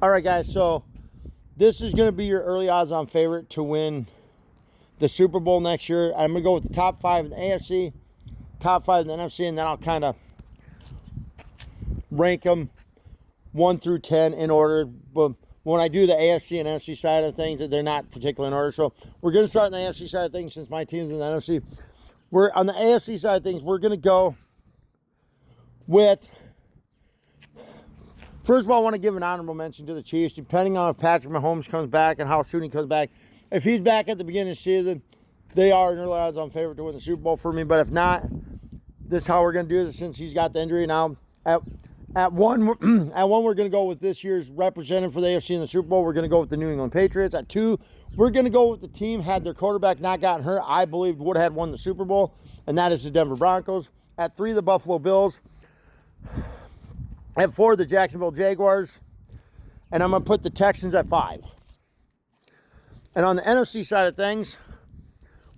All right, guys, so this is going to be your early odds on favorite to win the Super Bowl next year. I'm going to go with the top 5 in the AFC, top 5 in the NFC, and then I'll kind of rank them 1 through 10 in order. But when I do the AFC and NFC side of things, they're not particularly in order. So we're going to start on the AFC side of things since my team's in the NFC. We're on the AFC side of things, we're going to go with... First of all, I want to give an honorable mention to the Chiefs, depending on if Patrick Mahomes comes back and how soon he comes back. If he's back at the beginning of the season, they are an early odds on favorite to win the Super Bowl for me. But if not, this is how we're going to do this since he's got the injury. Now, at one, we're going to go with this year's representative for the AFC in the Super Bowl. We're going to go with the New England Patriots. At 2, we're going to go with the team, had their quarterback not gotten hurt, I believe would have won the Super Bowl, and that is the Denver Broncos. At 3, the Buffalo Bills. At 4, the Jacksonville Jaguars. And I'm going to put the Texans at 5. And on the NFC side of things,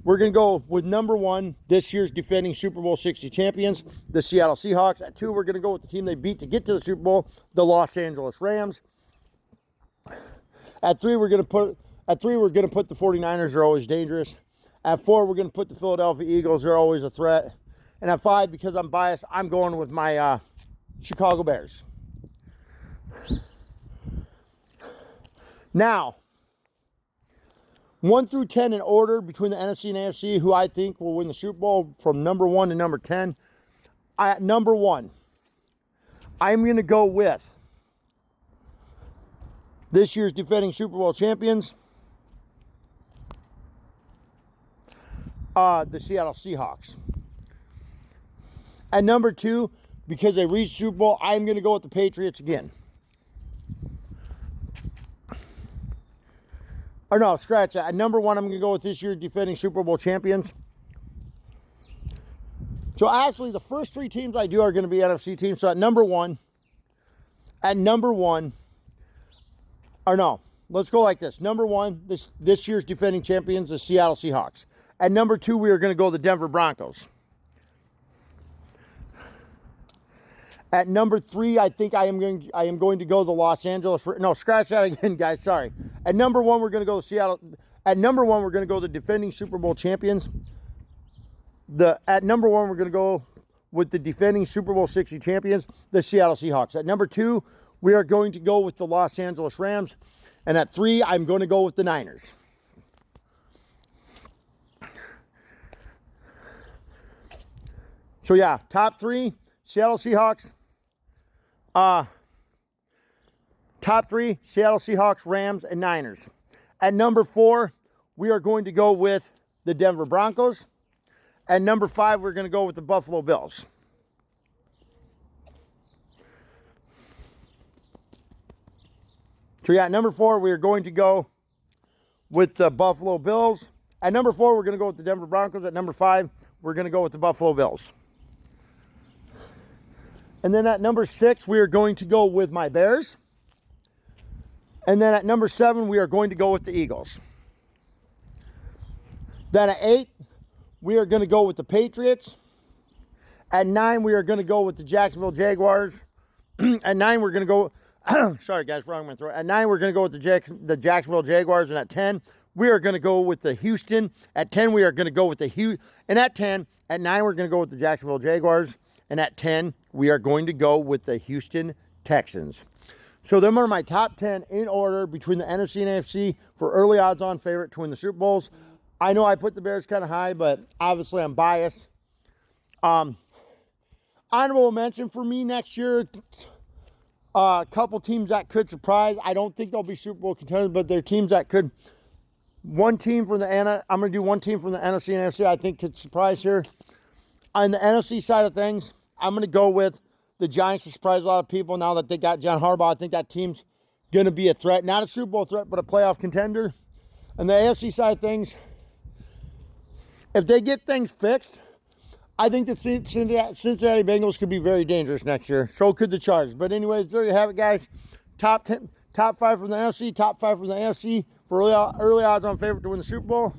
we're going to go with number 1, this year's defending Super Bowl 60 champions, the Seattle Seahawks. At 2, we're going to go with the team they beat to get to the Super Bowl, the Los Angeles Rams. At 3, we're going to put the 49ers. They're always dangerous. At 4, we're going to put the Philadelphia Eagles. They're always a threat. And at 5, because I'm biased, I'm going with my Chicago Bears. Now, 1 through 10 in order between the NFC and AFC, who I think will win the Super Bowl from number 1 to number 10. At number 1, I'm going to go with this year's defending Super Bowl champions, the Seattle Seahawks. At number 2, because they reached Super Bowl, I'm going to go with the Patriots again. Or no, scratch that. At number 1, I'm going to go with this year's defending Super Bowl champions. So actually, the first 3 teams I do are going to be NFC teams. So at number 1, or no, let's go like this. Number 1, this year's defending champions, the Seattle Seahawks. At number 2, we are going to go the Denver Broncos. At number 3, I think I am going to go the Los Angeles. No, scratch that again, guys. Sorry. At number 1, we're going to go Seattle. At number 1, we're going to go the defending Super Bowl champions. At number 1, we're going to go with the defending Super Bowl 60 champions, the Seattle Seahawks. At number 2, we are going to go with the Los Angeles Rams. And at 3, I'm going to go with the Niners. So yeah, top 3, Seattle Seahawks. Top 3, Seattle Seahawks, Rams, and Niners. At number 4, we are going to go with the Denver Broncos. At number 5, we're going to go with the Buffalo Bills. So yeah, at number 4, we are going to go with the Buffalo Bills. At number 4, we're going to go with the Denver Broncos. At number 5, we're going to go with the Buffalo Bills. And then at number 6, we are going to go with my Bears. And then at number 7, we are going to go with the Eagles. Then at 8, we are going to go with the Patriots. At 9, we are going to go with the Jacksonville Jaguars. At 9, we're going to go... sorry, guys, wrong in my throat. At 9, we're going to go with the Jacksonville Jaguars. And at 10, we are going to go with the Houston. At 10, we are going to go with the And at 10, at 9, we're going to go with the Jacksonville Jaguars. And at 10, we are going to go with the Houston Texans. So them are my top 10 in order between the NFC and AFC for early odds on favorite to win the Super Bowls. I know I put the Bears kind of high, but obviously I'm biased. Honorable mention for me next year, a couple teams that could surprise. I don't think they'll be Super Bowl contenders, but they're teams that could. I'm going to do one team from the NFC and AFC I think could surprise here. On the NFC side of things, I'm going to go with the Giants to surprise a lot of people now that they got John Harbaugh. I think that team's going to be a threat. Not a Super Bowl threat, but a playoff contender. On the AFC side of things, if they get things fixed, I think the Cincinnati Bengals could be very dangerous next year. So could the Chargers. But anyways, there you have it, guys. Top 5 from the NFC, top 5 from the AFC for early odds on favorite to win the Super Bowl.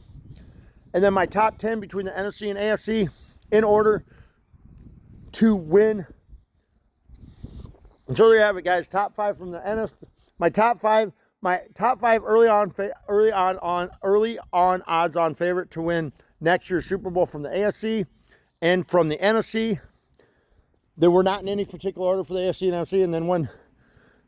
And then my top 10 between the NFC and AFC in order to win. And so there you have it, guys. Top 5 from the NFC, my top five early on odds on favorite to win next year's Super Bowl from the AFC and from the NFC. They were not in any particular order for the AFC and NFC,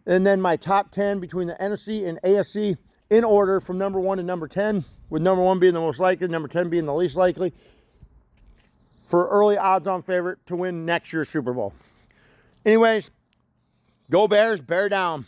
and then my top 10 between the NFC and AFC in order from number 1 to number 10, with number 1 being the most likely, number 10 being the least likely, for early odds on favorite to win next year's Super Bowl. Anyways, go Bears, bear down.